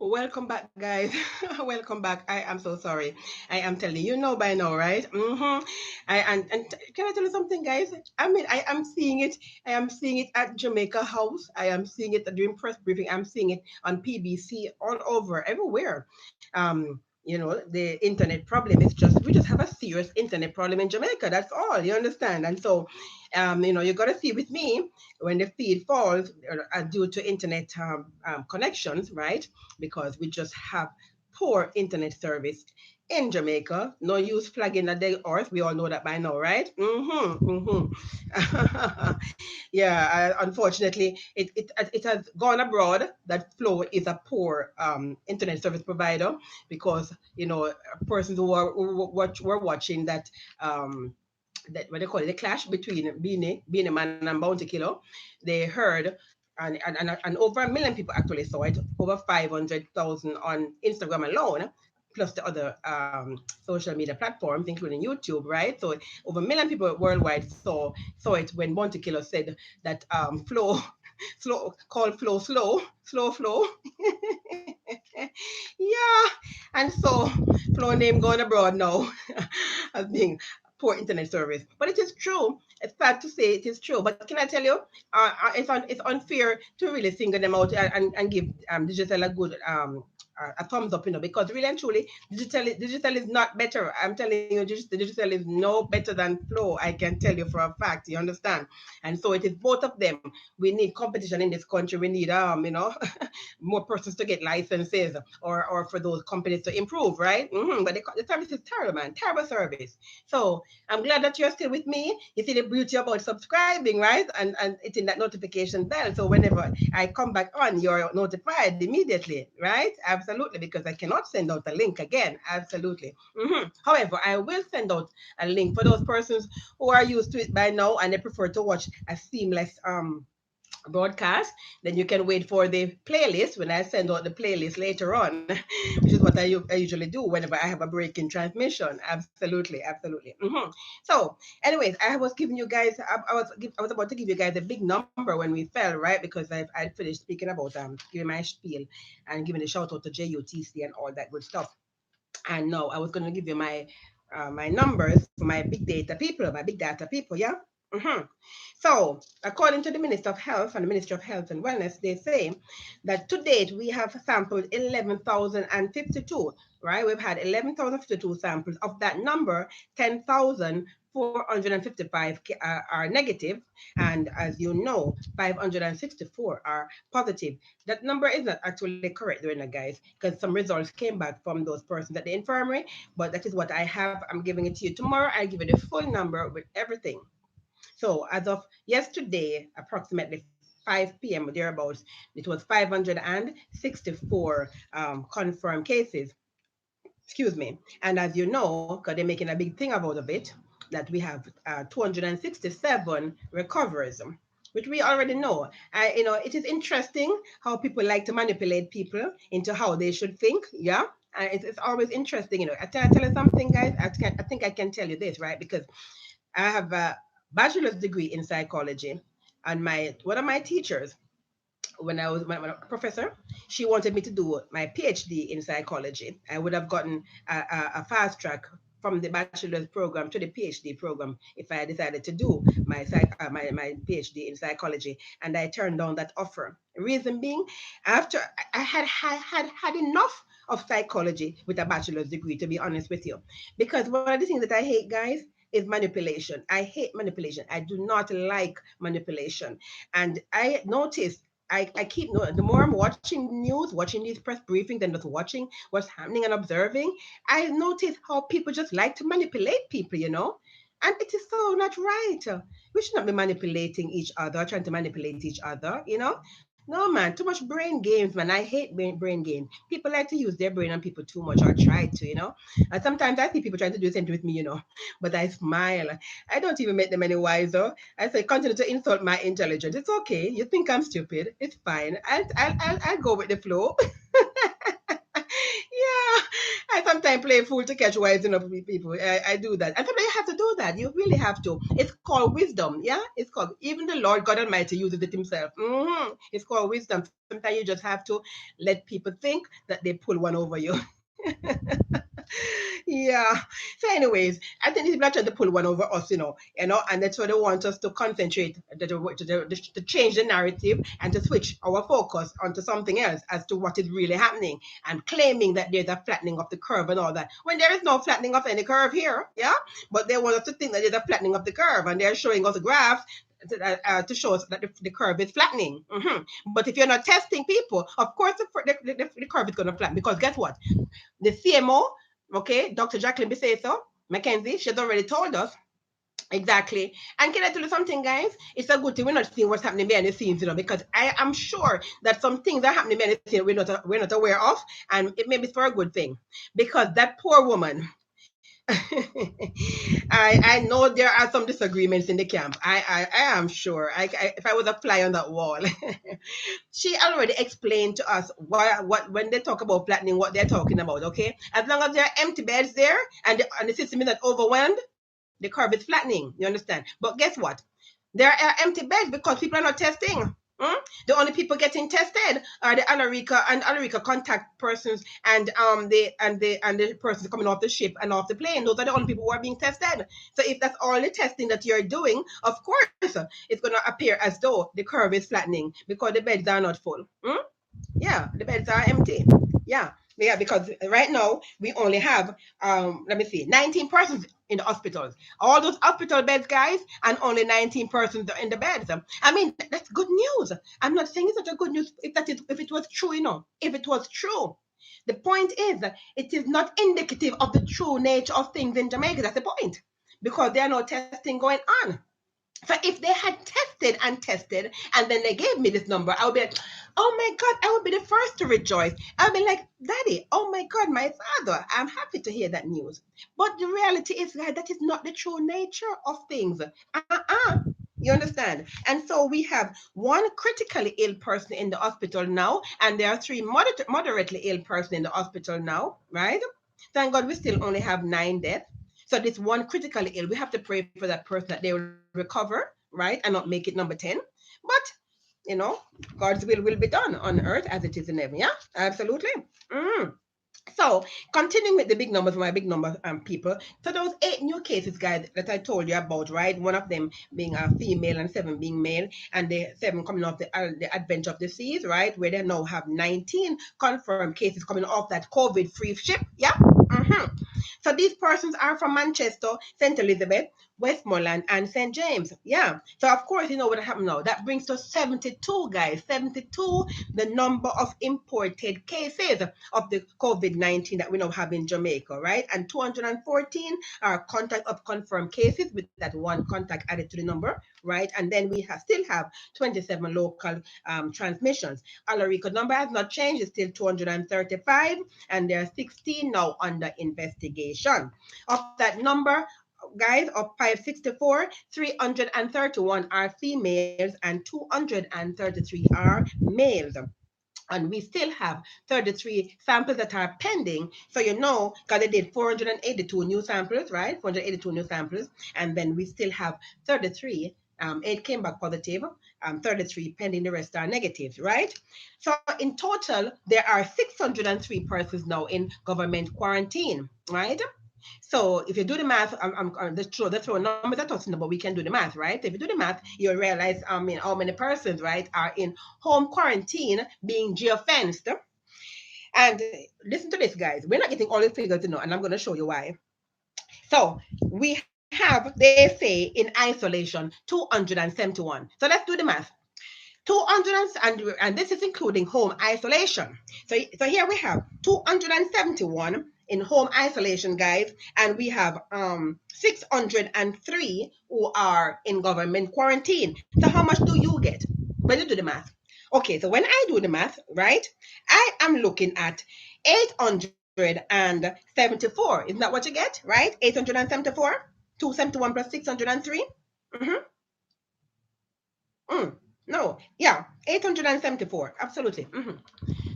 Welcome back, guys. Welcome back. I am so sorry. I am telling you know by now, right? Can I tell you something, guys? I mean, I am seeing it. I am seeing it at Jamaica House. I am seeing it during press briefing. I'm seeing it on PBC all over, everywhere. The internet problem is just we just have a serious internet problem in Jamaica. That's all. You understand? And so, you got to see with me when the feed falls due to internet connections, right? Because we just have poor internet service in Jamaica. No use flagging a day earth. We all know that by now, right? Yeah, unfortunately, it has gone abroad that Flow is a poor internet service provider because persons were watching that what they call it, the clash between Beanie Man and Bounty Killer. They heard, and over 1 million people actually saw it, over 500,000 on Instagram alone, plus the other social media platforms, including YouTube, right? So over 1 million people worldwide saw it when Bounty Killer said that Flow slow called Flow slow flow. Yeah, and so Flow name going abroad now as being poor internet service. But it is true. It's sad to say it is true. But can I tell you, it's unfair to really single them out and give digital a good a thumbs up, because really and truly, digital is not better. I'm telling you, digital is no better than Flow. I can tell you for a fact. You understand? And so it is both of them. We need competition in this country. We need more persons to get licenses or for those companies to improve, right? But the service is terrible, man. Terrible service. So I'm glad that you're still with me. You see the beauty about subscribing, right? And it's in that notification bell. So whenever I come back on, you're notified immediately, right? Absolutely, because I cannot send out a link again. Absolutely. However, I will send out a link for those persons who are used to it by now and they prefer to watch a seamless broadcast. Then you can wait for the playlist when I send out the playlist later on, which is what I usually do whenever I have a break in transmission. Absolutely, absolutely. So, anyways, I was giving you guys, I was about to give you guys a big number when we fell, right? Because I finished speaking about giving my spiel and giving a shout out to JUTC and all that good stuff. And now I was going to give you my numbers for my big data people, my big data people, yeah. hmm So, according to the Minister of Health and the Ministry of Health and Wellness, they say that to date we have sampled 11,052. Right, we've had 11,052 samples. Of that number, 10,455 are negative, and as you know, 564 are positive. That number is not actually correct, doing it, guys, because some results came back from those persons at the infirmary. But that is what I have. I'm giving it to you tomorrow. I'll give you the full number with everything. So as of yesterday, approximately 5 p.m. or thereabouts, it was 564 confirmed cases. Excuse me. And as you know, because they're making a big thing about of it, that we have 267 recoveries, which we already know. It is interesting how people like to manipulate people into how they should think. Yeah. And it's always interesting. Tell you something, guys. I think I can tell you this, right? Because I have a bachelor's degree in psychology, and my one of my teachers, when I was my professor, she wanted me to do my PhD in psychology. I would have gotten a fast track from the bachelor's program to the PhD program if I decided to do my PhD in psychology, and I turned down that offer. Reason being, after I had enough of psychology with a bachelor's degree, to be honest with you, because one of the things that I hate, guys, is manipulation. I hate manipulation. I do not like manipulation, and I noticed I keep the more I'm watching news, watching these press briefings, and just watching what's happening and observing, I notice how people just like to manipulate people. And it is so not right. We should not be manipulating each other, trying to manipulate each other. No, man, too much brain games, man. I hate brain games. People like to use their brain on people too much, or try to. And sometimes I see people trying to do the same with me. But I smile. I don't even make them any wiser. I say, continue to insult my intelligence. It's okay. You think I'm stupid. It's fine. I'll go with the flow. Yeah, I sometimes play fool to catch wise, people. I do that. And sometimes you have to do that. You really have to. It's called wisdom. Yeah, it's called, even the Lord God Almighty uses it himself. It's called wisdom. Sometimes you just have to let people think that they pull one over you. Yeah. So, anyways, I think these people are trying to pull one over us, and that's why they want us to concentrate, to change the narrative and to switch our focus onto something else as to what is really happening, and claiming that there's a flattening of the curve and all that, when there is no flattening of any curve here. Yeah. But they want us to think that there's a flattening of the curve, and they're showing us graphs to show us that the curve is flattening. But if you're not testing people, of course the curve is going to flatten, because guess what? The CMO, okay, Dr. Jacqueline Biseso, Mackenzie, she's already told us exactly. And can I tell you something, guys? It's a good thing we're not seeing what's happening behind the scenes, because I am sure that some things are happening behind the scenes we're not aware of, and it may be for a good thing, because that poor woman. I know there are some disagreements in the camp. I am sure. If I was a fly on that wall, she already explained to us what when they talk about flattening, what they're talking about. Okay, as long as there are empty beds there, and the system is not overwhelmed, the curve is flattening. You understand? But guess what? There are empty beds because people are not testing. The only people getting tested are the Alarica contact persons, and the persons coming off the ship and off the plane. Those are the only people who are being tested. So if that's all the testing that you're doing, of course it's going to appear as though the curve is flattening because the beds are not full. Yeah, the beds are empty. Yeah, because right now we only have, let me see, 19 persons in the hospitals. All those hospital beds, guys, and only 19 persons in the beds. I mean, that's good news. I'm not saying it's such a good news if it was true, if it was true. The point is that it is not indicative of the true nature of things in Jamaica. That's the point, because there are no testing going on. So if they had tested and then they gave me this number, I would be like, oh my God, I would be the first to rejoice. I would be like, Daddy, oh my God, my father, I'm happy to hear that news. But the reality is, guys, that is not the true nature of things. You understand? And so we have one critically ill person in the hospital now, and there are three moderately ill person in the hospital now, right? Thank God we still only have 9 deaths. So this one critically ill, we have to pray for that person that they will recover, right, and not make it number 10. But God's will be done on earth as it is in heaven. Yeah, absolutely. So, continuing with the big numbers, my big number people. So those 8 new cases, guys, that I told you about, right? One of them being a female and 7 being male, and the 7 coming off the Adventure of the Seas, right? Where they now have 19 confirmed cases coming off that COVID-free ship. Yeah. So these persons are from Manchester, St. Elizabeth, Westmoreland, and St. James. Yeah. So of course, you know what happened now. That brings to 72, guys. 72, the number of imported cases of the COVID-19 that we now have in Jamaica, right? And 214 are contact of confirmed cases with that one contact added to the number, right? And then we still have 27 local transmissions. Alarico number has not changed. It's still 235, and there are 16 now under investigation. Of that number, guys, of 564, 331 are females and 233 are males. And we still have 33 samples that are pending. So because they did 482 new samples, right? 482 new samples. And then we still have 33. 8 came back positive, 33 pending, the rest are negatives, right? So in total, there are 603 persons now in government quarantine, right? So if you do the math, the throw numbers are touching, but we can do the math, right? If you do the math, you'll realize how many persons, right, are in home quarantine being geofenced. And listen to this, guys. We're not getting all the figures, and I'm going to show you why. So we have, they say, in isolation, 271. So let's do the math. 200, and this is including home isolation. So here we have 271 in home isolation, guys, and we have 603 who are in government quarantine. So how much do you get when you do the math? Okay, so when I do the math, right, I am looking at 874. Isn't that what you get, right? 874, 271 plus 603. No, yeah, 874, absolutely.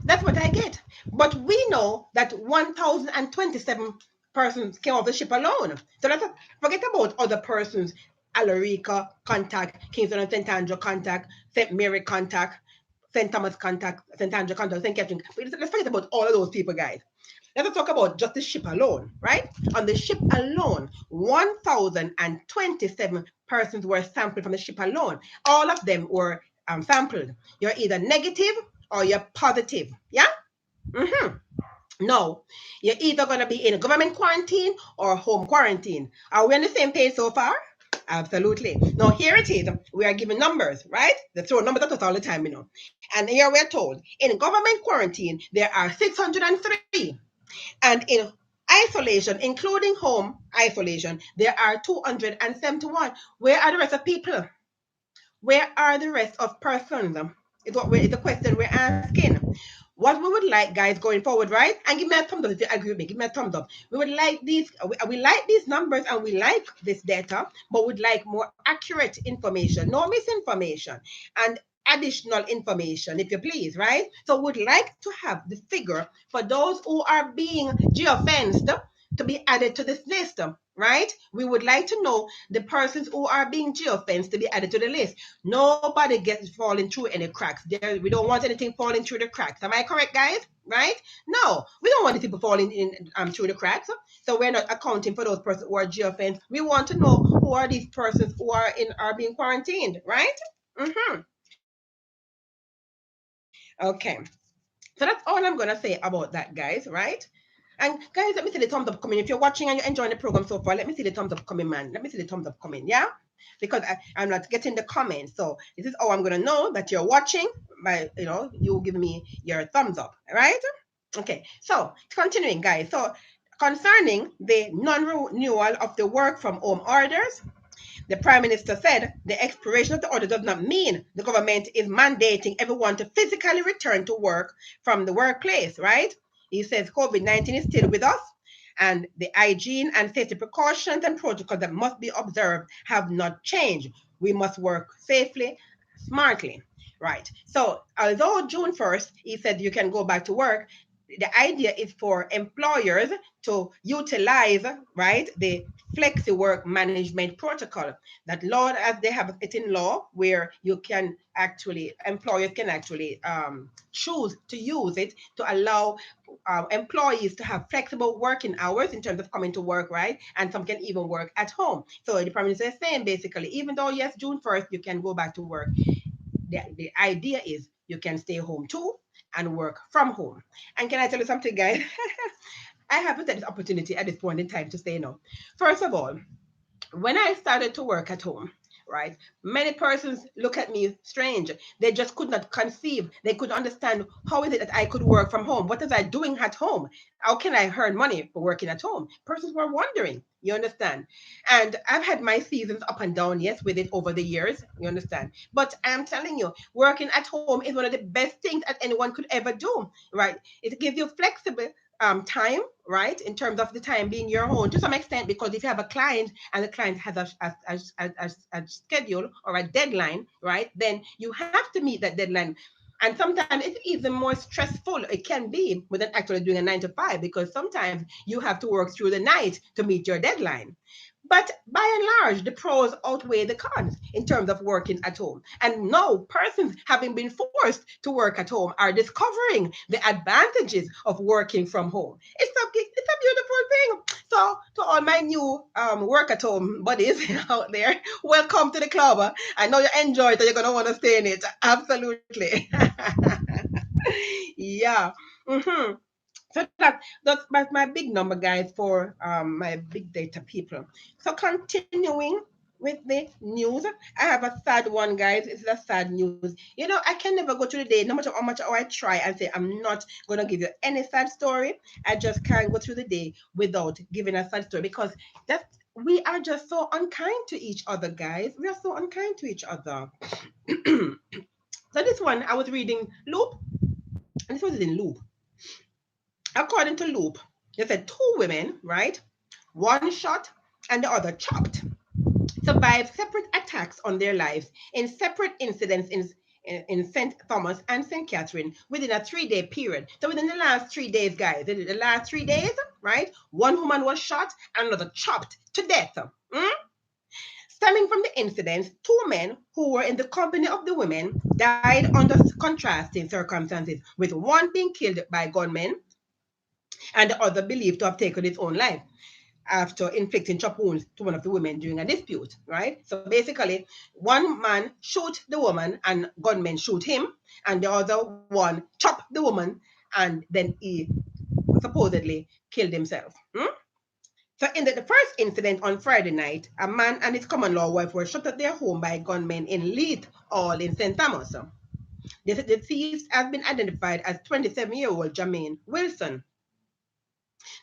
That's what I get. But we know that 1,027 persons came off the ship alone. So let's forget about other persons. Alarica contact, Kingston and St. Andrew contact, St. Mary contact, St. Thomas contact, St. Andrew contact, St. Catherine. Let's forget about all of those people, guys. Let's talk about just the ship alone, right? On the ship alone, 1,027 persons were sampled from the ship alone. All of them were sampled. You're either negative or you're positive. Yeah? Mm-hmm. No, you're either going to be in government quarantine or home quarantine. Are we on the same page so far? Absolutely. Now, here it is. We are given numbers, right? They throw numbers at us all the time, you know. And here we're told in government quarantine, there are 603. And in isolation, including home isolation, there are 271. Where are the rest of people? Where are the rest of persons? Is the question we're asking. What we would like, guys, going forward, right? And give me a thumbs up if you agree with me. Give me a thumbs up. We would like these. We like these numbers and we like this data, but would like more accurate information, no misinformation, and additional information, if you please, right? So would like to have the figure for those who are being geofenced to be added to this list, right? We would like to know the persons who are being geofenced to be added to the list. Nobody gets falling through any cracks. We don't want anything falling through the cracks. Am I correct, guys? Right? No, we don't want the people falling in through the cracks. So we're not accounting for those persons who are geofenced. We want to know who are these persons who are being quarantined, right? Mm-hmm. Okay. So that's all I'm gonna say about that, guys, right? And guys, let me see the thumbs up coming. If you're watching and you're enjoying the program so far, let me see the thumbs up coming, man. Let me see the thumbs up coming, yeah? Because I'm not getting the comments. So this is how I'm gonna know that you're watching by you giving me your thumbs up, all right? Okay, so continuing, guys. So concerning the non-renewal of the work from home orders, the Prime Minister said the expiration of the order does not mean the government is mandating everyone to physically return to work from the workplace, right? He says COVID-19 is still with us, and the hygiene and safety precautions and protocols that must be observed have not changed. We must work safely, smartly, right? So, although June 1st, he said you can go back to work, the idea is for employers to utilize, right, the flexi work management protocol that law, as they have it in law, where you can actually, employers can actually choose to use it to allow employees to have flexible working hours in terms of coming to work, right? And some can even work at home. So the Prime Minister is saying basically, even though yes, June 1st, you can go back to work, the idea is you can stay home too and work from home. And can I tell you something, guys? I haven't had this opportunity at this point in time to say no. First of all, when I started to work at home, right, many persons look at me strange. They just could not conceive. They could understand how is it that I could work from home? What was I doing at home? How can I earn money for working at home? Persons were wondering. You understand? And I've had my seasons up and down, yes, with it over the years. You understand? But I'm telling you, working at home is one of the best things that anyone could ever do, right? It gives you flexible time, right, in terms of the time being your own to some extent, because if you have a client and the client has a schedule or a deadline, right, then you have to meet that deadline. And sometimes it's even more stressful. It can be with actually doing a 9 to 5, because sometimes you have to work through the night to meet your deadline. But by and large, the pros outweigh the cons in terms of working at home. And now, persons having been forced to work at home are discovering the advantages of working from home. It's a beautiful thing. So, to all my new work at home buddies out there, welcome to the club. I know you enjoy it and you're going to want to stay in it. Absolutely. Yeah. Mm-hmm. So that's my big number, guys, for my big data people. So continuing with the news, I have a sad one, guys. It's a sad news. I can never go through the day, no matter how much I try and say I'm not gonna give you any sad story. I just can't go through the day without giving a sad story, because that we are just so unkind to each other, guys. We are so unkind to each other. So this one I was reading Loop, and this was in Loop. According to Loop, they said two women, right? One shot and the other chopped, survived separate attacks on their lives in separate incidents in St. Thomas and St. Catherine within a 3-day period. So within the last 3 days, guys, the last 3 days, right, one woman was shot and another chopped to death. Stemming from the incidents, two men who were in the company of the women died under contrasting circumstances, with one being killed by gunmen and the other believed to have taken his own life after inflicting chop wounds to one of the women during a dispute, right? So basically, one man shoot the woman and gunmen shoot him, and the other one chop the woman, and then he supposedly killed himself. So in the first incident on Friday night, a man and his common law wife were shot at their home by gunmen in Leith Hall in St. Thomas. The deceased has been identified as 27-year-old Jermaine Wilson.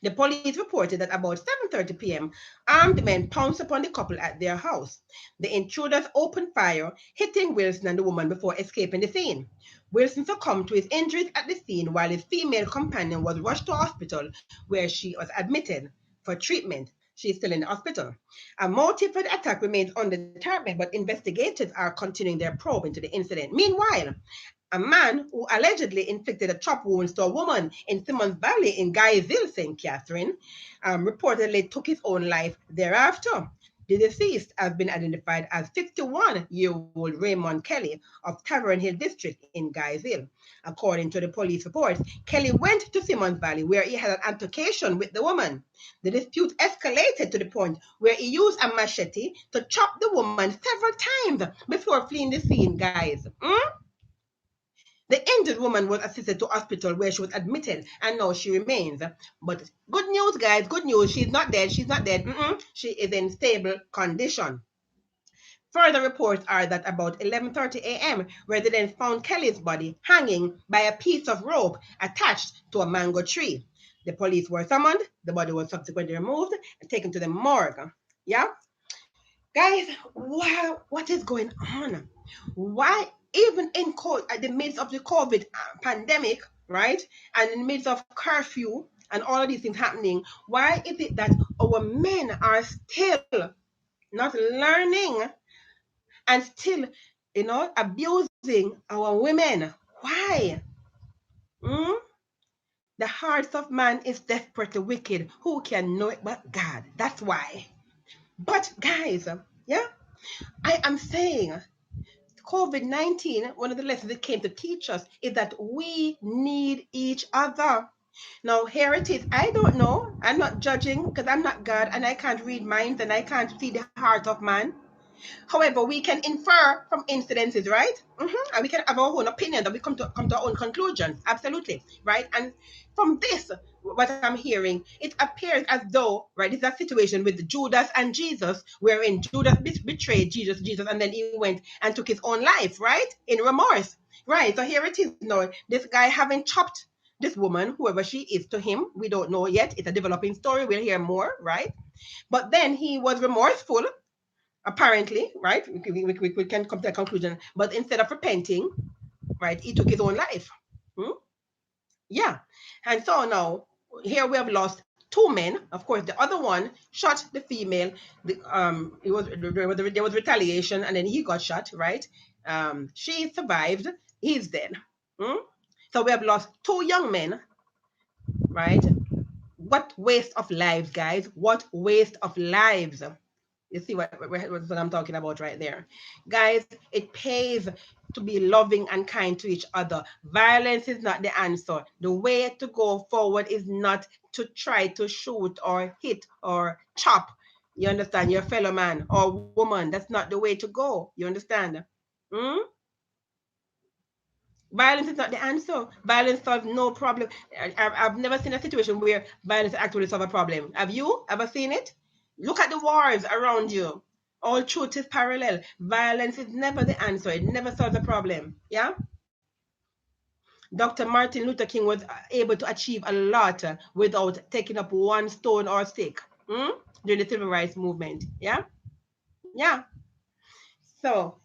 The police reported that about 7:30 p.m., armed men pounced upon the couple at their house. The intruders opened fire, hitting Wilson and the woman before escaping the scene. Wilson succumbed to his injuries at the scene while his female companion was rushed to hospital where she was admitted for treatment. She is still in the hospital. A motive for the attack remains undetermined, but investigators are continuing their probe into the incident. Meanwhile, a man who allegedly inflicted a chop wounds to a woman in Simmons Valley in Guyville, St. Catherine, reportedly took his own life thereafter. The deceased has been identified as 51-year-old Raymond Kelly of Tavern Hill District in Guyville. According to the police reports, Kelly went to Simmons Valley where he had an altercation with the woman. The dispute escalated to the point where he used a machete to chop the woman several times before fleeing the scene, guys. The injured woman was assisted to hospital where she was admitted and now she remains. But good news, guys, good news. She's not dead. She's not dead. She is in stable condition. Further reports are that about 11:30 a.m., residents found Kelly's body hanging by a piece of rope attached to a mango tree. The police were summoned. The body was subsequently removed and taken to the morgue. Yeah? Guys, what is going on? Why, even in the midst of the COVID pandemic, right, and in the midst of curfew and all of these things happening, why is it that our men are still not learning and still, abusing our women? Why? The hearts of man is desperately wicked. Who can know it but God? That's why. But guys, yeah, I am saying COVID-19, one of the lessons it came to teach us is that we need each other. Now, here it is. I don't know. I'm not judging because I'm not God and I can't read minds and I can't see the heart of man. However, we can infer from incidences, right? And we can have our own opinion that we come to our own conclusions. Absolutely, right? And from this, what I'm hearing, it appears as though, right, it's a situation with Judas and Jesus, wherein Judas betrayed Jesus, and then he went and took his own life, right? In remorse, right? So here it is now. This guy having chopped this woman, whoever she is to him, we don't know yet. It's a developing story. We'll hear more, right? But then he was remorseful, apparently, right? We can come to a conclusion. But instead of repenting, right, he took his own life. Yeah. And so now, here we have lost two men. Of course, the other one shot the female. There was retaliation, and then he got shot, right? She survived. He's dead. So we have lost two young men, right? What waste of lives, guys. What waste of lives. You see what I'm talking about right there. Guys, it pays to be loving and kind to each other. Violence is not the answer. The way to go forward is not to try to shoot or hit or chop, you understand, your fellow man or woman. That's not the way to go. You understand? Violence is not the answer. Violence solves no problem. I've never seen a situation where violence actually solves a problem. Have you ever seen it? Look at the wars around you. All truth is parallel. Violence is never the answer. It never solves a problem. Yeah? Dr. Martin Luther King was able to achieve a lot without taking up one stone or stick during the civil rights movement. Yeah? Yeah. So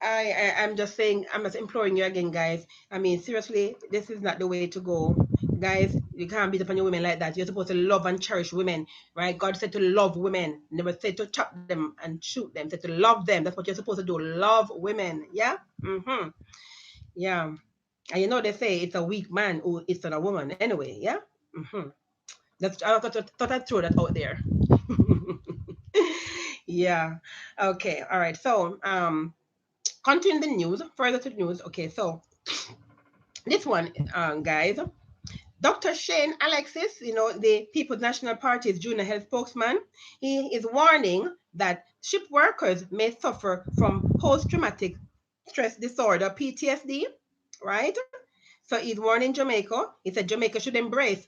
I'm just saying, I'm just imploring you again, guys. I mean, seriously, this is not the way to go. Guys, you can't beat up on your women like that. You're supposed to love and cherish women, right? God said to love women, never said to chop them and shoot them. Said to love them. That's what you're supposed to do. Love women, yeah? Yeah. And you know they say it's a weak man who is not a woman anyway. Yeah. Mm-hmm. That's thought I'd throw that out there. Yeah. Okay. All right. So continue the news. Further to the news. Okay. So this one, guys. Dr. Shane Alexis, the People's National Party's junior health spokesman, he is warning that ship workers may suffer from post-traumatic stress disorder, PTSD, right? So he's warning Jamaica. He said Jamaica should embrace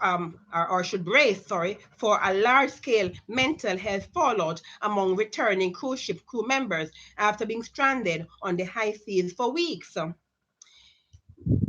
or should brace, sorry, for a large-scale mental health fallout among returning cruise ship crew members after being stranded on the high seas for weeks.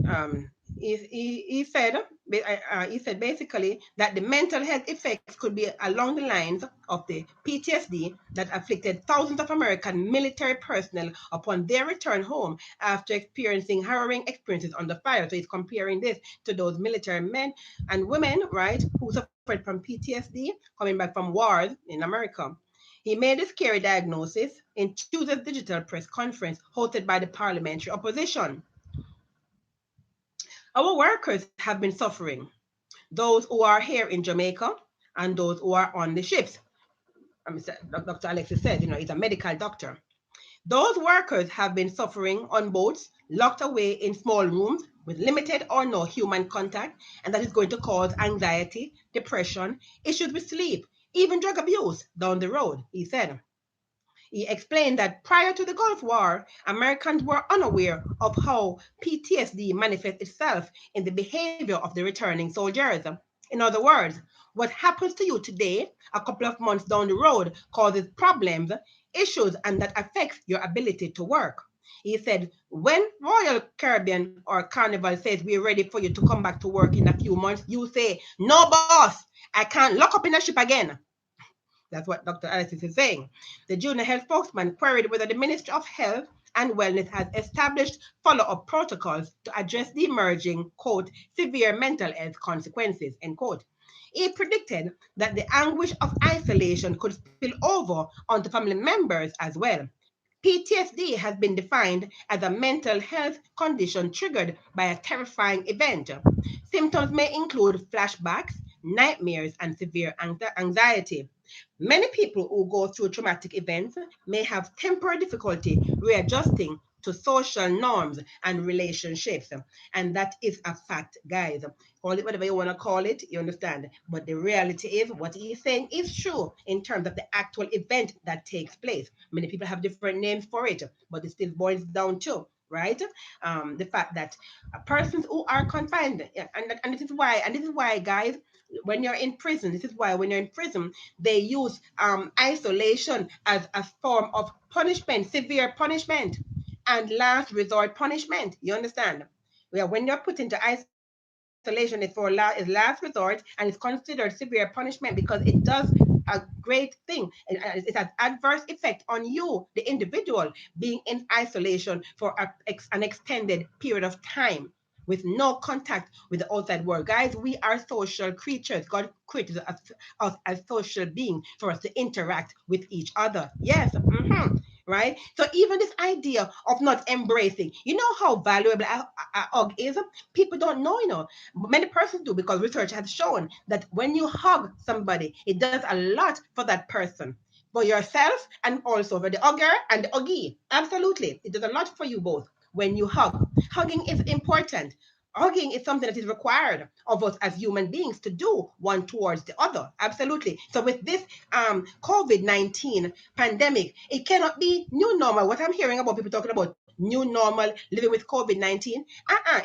um, he said basically that the mental health effects could be along the lines of the PTSD that afflicted thousands of American military personnel upon their return home after experiencing harrowing experiences under fire. So he's comparing this to those military men and women, right, who suffered from PTSD coming back from wars in America. He made a scary diagnosis in Tuesday's digital press conference hosted by the parliamentary opposition. Our workers have been suffering, those who are here in Jamaica and those who are on the ships. Dr. Alexis said, he's a medical doctor. Those workers have been suffering on boats, locked away in small rooms with limited or no human contact, and that is going to cause anxiety, depression, issues with sleep, even drug abuse down the road, he said. He explained that prior to the Gulf War, Americans were unaware of how PTSD manifests itself in the behavior of the returning soldiers. In other words, what happens to you today, a couple of months down the road, causes problems, issues, and that affects your ability to work. He said, when Royal Caribbean or Carnival says we're ready for you to come back to work in a few months, you say, no, boss, I can't lock up in a ship again. That's what Dr. Alexis is saying. The junior health spokesman queried whether the Ministry of Health and Wellness has established follow-up protocols to address the emerging, quote, severe mental health consequences, end quote. He predicted that the anguish of isolation could spill over onto family members as well. PTSD has been defined as a mental health condition triggered by a terrifying event. Symptoms may include flashbacks, nightmares, and severe anxiety. Many people who go through traumatic events may have temporary difficulty readjusting to social norms and relationships. And that is a fact, guys. Call it whatever you want to call it, you understand. But the reality is, what he's saying is true in terms of the actual event that takes place. Many people have different names for it, but it still boils down to, right? The fact that persons who are confined, and this is why, guys, when you're in prison, this is why when you're in prison, they use isolation as a form of punishment, severe punishment, and last resort punishment. You understand? Yeah, when you're put into isolation, it's for is last resort, and it's considered severe punishment because it does a great thing. It has adverse effect on you, the individual, being in isolation for an extended period of time with no contact with the outside world. Guys, we are social creatures. God created us as social beings for us to interact with each other. Yes. Right? So even this idea of not embracing, you know how valuable a hug is? People don't know, Many persons do because research has shown that when you hug somebody, it does a lot for that person, for yourself, and also for the hugger and the huggy. Absolutely. It does a lot for you both when you hug. Hugging is important. Hugging is something that is required of us as human beings to do one towards the other. Absolutely. So with this COVID-19 pandemic, it cannot be new normal. What I'm hearing about people talking about new normal living with COVID-19,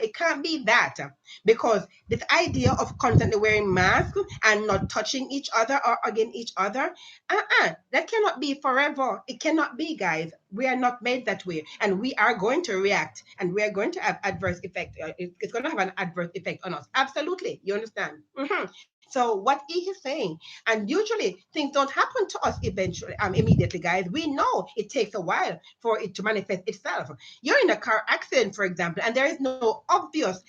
it can't be that, because this idea of constantly wearing masks and not touching each other or hugging each other, that cannot be forever. It cannot be, guys. We are not made that way, and we are going to react, and we are going to have adverse effect. It's going to have an adverse effect on us. Absolutely, you understand? So what he is saying, and usually things don't happen to us eventually, immediately, guys. We know it takes a while for it to manifest itself. You're in a car accident, for example, and there is no obvious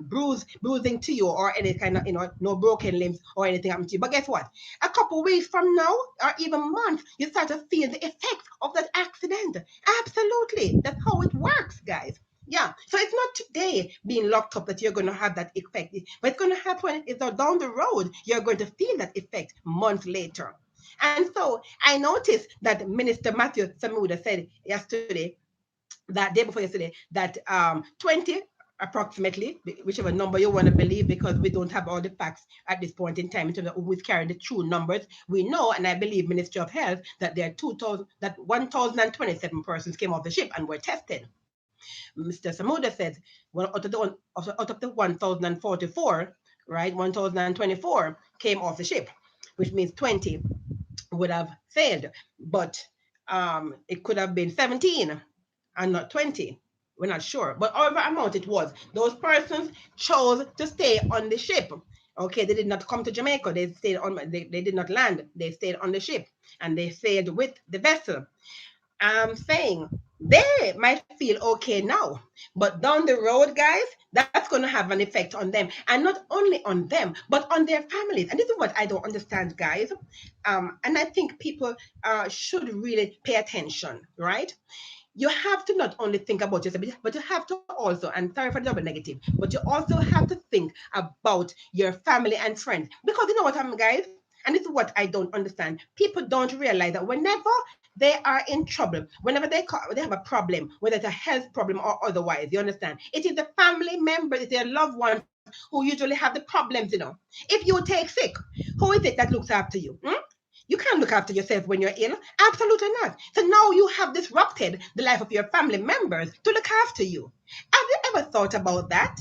bruising to you or any kind of, no broken limbs or anything happened to you. But guess what? A couple weeks from now, or even months, you start to feel the effects of that accident. Absolutely, that's how it works, guys. Yeah. So it's not today being locked up that you're going to have that effect, but it's going to happen. It's down the road. You're going to feel that effect months later. And so I noticed that Minister Matthew Samuda said yesterday, that day before yesterday, that 20 approximately, whichever number you want to believe, because we don't have all the facts at this point in time in terms of who's carrying the true numbers. We know, and I believe Ministry of Health, that there are 2,000, that 1,027 persons came off the ship and were tested. Mr. Samuda said, well, out of the 1,044, right, 1,024 came off the ship, which means 20 would have failed, but it could have been 17 and not 20. We're not sure, but however amount it was, those persons chose to stay on the ship. Okay, they did not come to Jamaica. They stayed on. They did not land. They stayed on the ship and they sailed with the vessel. I'm saying they might feel okay now, but down the road, guys, that's going to have an effect on them, and not only on them, but on their families. And this is what I don't understand, guys. And I think people should really pay attention, right? You have to not only think about yourself, but you have to also, and sorry for the double negative, but you also have to think about your family and friends. Because you know what, guys, and this is what I don't understand. People don't realize that whenever they are in trouble, whenever they have a problem, whether it's a health problem or otherwise, you understand? It is the family members, it's their loved ones who usually have the problems, you know. If you take sick, who is it that looks after you? Hmm? You can't look after yourself when you're ill. Absolutely not. So now you have disrupted the life of your family members to look after you. Have you ever thought about that?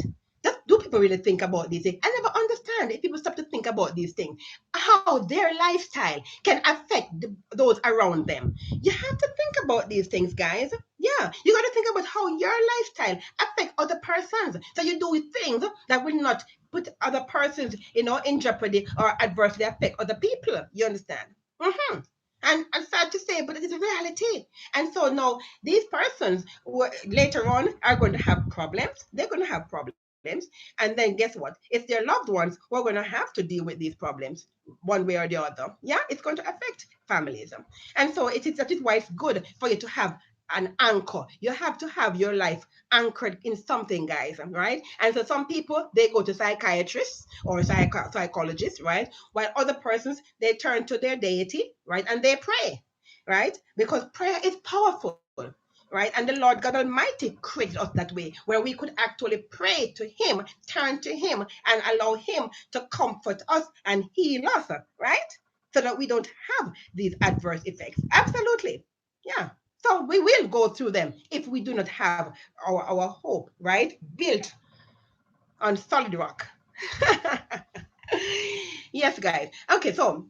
Do people really think about these things? I never understand if people stop to think about these things, how their lifestyle can affect those around them. You have to think about these things, guys. Yeah, you got to think about how your lifestyle affect other persons. So you do things that will not put other persons, in jeopardy or adversely affect other people. You understand? Mm-hmm. And sad to say, but it is a reality. And so now these persons later on are going to have problems. They're going to have problems. And then guess what? It's their loved ones who are going to have to deal with these problems one way or the other. Yeah, it's going to affect families. And so that is why it's good for you to have an anchor. You have to have your life anchored in something, guys, right? And so some people, they go to psychiatrists or psychologists, right? While other persons, they turn to their deity, right? And they pray, right? Because prayer is powerful, right? And the Lord God Almighty created us that way, where we could actually pray to Him, turn to Him, and allow Him to comfort us and heal us, right? So that we don't have these adverse effects. Absolutely. Yeah. So we will go through them if we do not have our hope, right? Built on solid rock. Yes, guys. Okay, so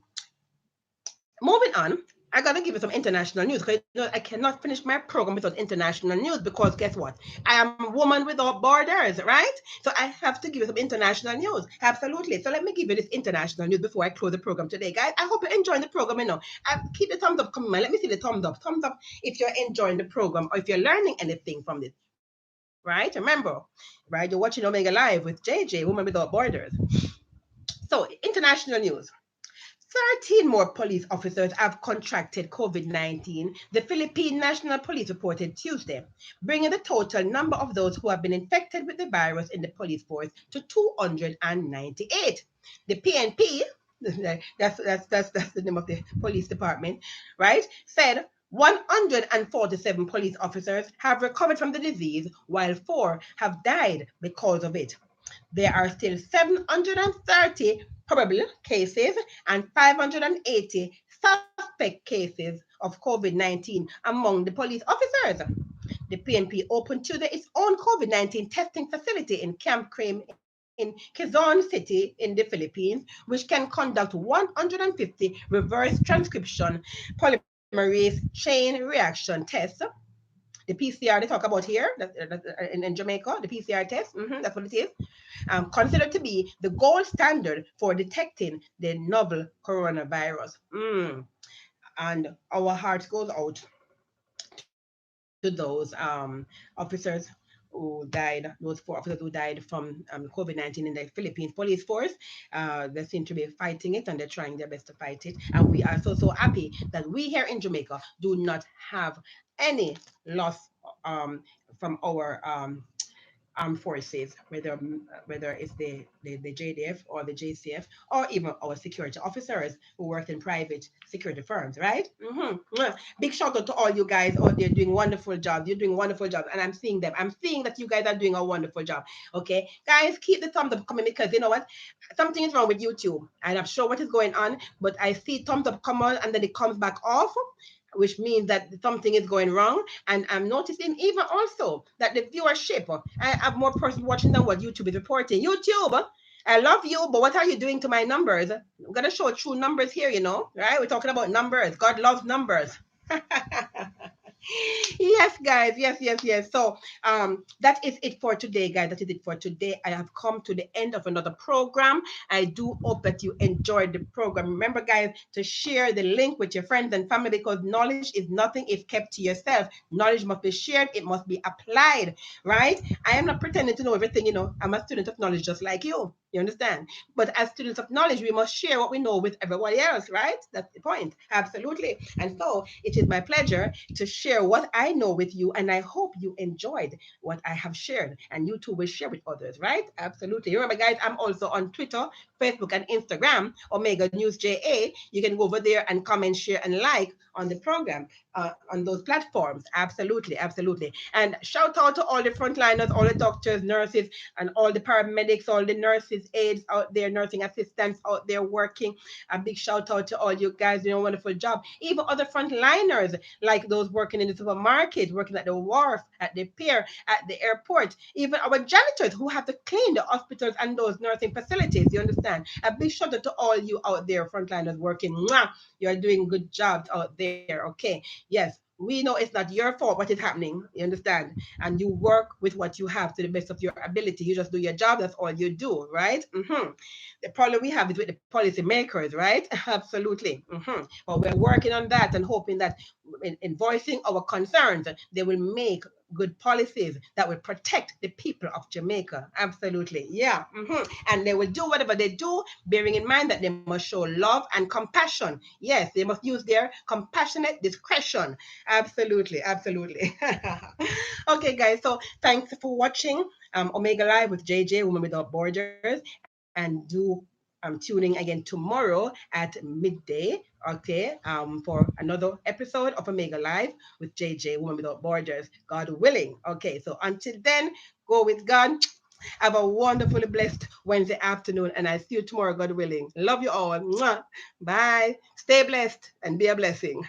moving on, I gotta give you some international news because I cannot finish my program without international news because guess what? I am a woman without borders, right? So I have to give you some international news. Absolutely. So let me give you this international news before I close the program today, guys. I hope you're enjoying the program. Keep the thumbs up coming. Let me see the thumbs up. Thumbs up if you're enjoying the program or if you're learning anything from this. Right? Remember, right? You're watching Omega Live with JJ, Woman Without Borders. So international news. 13 more police officers have contracted COVID 19, the Philippine National Police reported Tuesday, bringing the total number of those who have been infected with the virus in the police force to 298. The PNP, that's the name of the police department, right, said 147 police officers have recovered from the disease, while 4 have died because of it. There are still 730 probable cases and 580 suspect cases of COVID 19 among the police officers. The PNP opened Tuesday its own COVID 19 testing facility in Camp Crane in Quezon City in the Philippines, which can conduct 150 reverse transcription polymerase chain reaction tests. The PCR they talk about here in Jamaica, the PCR test, that's what it is, considered to be the gold standard for detecting the novel coronavirus. And our heart goes out to those officers who died, those 4 officers who died from COVID 19 in the Philippines police force. They seem to be fighting it and they're trying their best to fight it. And we are so happy that we here in Jamaica do not have any loss um, from our armed forces, whether it's the JDF or the JCF, or even our security officers who work in private security firms, right? Big shout out to all you guys out there doing wonderful jobs. You're doing wonderful jobs, and I'm seeing them. I'm seeing that you guys are doing a wonderful job. Okay, guys, keep the thumbs up coming, because you know what? Something is wrong with YouTube. I'm not sure what is going on, but I see thumbs up come on and then it comes back off, which means that something is going wrong. And I'm noticing even also that the viewership, I have more persons watching than what YouTube is reporting. YouTube, I love you, but what are you doing to my numbers? I'm gonna show true numbers here, right? We're talking about numbers. God loves numbers. Yes, guys. Yes, yes, yes. So that is it for today, guys. That is it for today. I have come to the end of another program. I do hope that you enjoyed the program. Remember, guys, to share the link with your friends and family, because knowledge is nothing if kept to yourself. Knowledge must be shared, it must be applied, right? I am not pretending to know everything, I'm a student of knowledge just like you. You understand? But as students of knowledge, we must share what we know with everybody else, right? That's the point. Absolutely. And so it is my pleasure to share what I know with you. And I hope you enjoyed what I have shared. And you too will share with others, right? Absolutely. Remember, guys, I'm also on Twitter, Facebook, and Instagram, Omega News JA. You can go over there and comment, share, and like on the program on those platforms. Absolutely. Absolutely. And shout out to all the frontliners, all the doctors, nurses, and all the paramedics, all the nurses, aides out there, nursing assistants out there working. A big shout out to all you guys doing a wonderful job. Even other frontliners, like those working in the supermarket, working at the wharf, at the pier, at the airport, even our janitors who have to clean the hospitals and those nursing facilities. You understand? A big shout out to all you out there, frontliners working. Mwah! You're doing good jobs out there. Okay. Yes, we know it's not your fault what is happening. You understand? And you work with what you have to the best of your ability. You just do your job. That's all you do, right? The problem we have is with the policymakers, right? Absolutely. But we're working on that and hoping that in voicing our concerns, they will make good policies that will protect the people of Jamaica. Absolutely. Yeah. And they will do whatever they do, bearing in mind that they must show love and compassion. Yes, they must use their compassionate discretion. Absolutely. Absolutely. Okay, guys. So thanks for watching Omega Live with JJ, Women Without Borders. And do tuning again tomorrow at midday, okay, for another episode of Omega Live with JJ, Women Without Borders, God willing. Okay, so until then, go with God. Have a wonderfully blessed Wednesday afternoon, and I'll see you tomorrow, God willing. Love you all. Mwah. Bye. Stay blessed and be a blessing.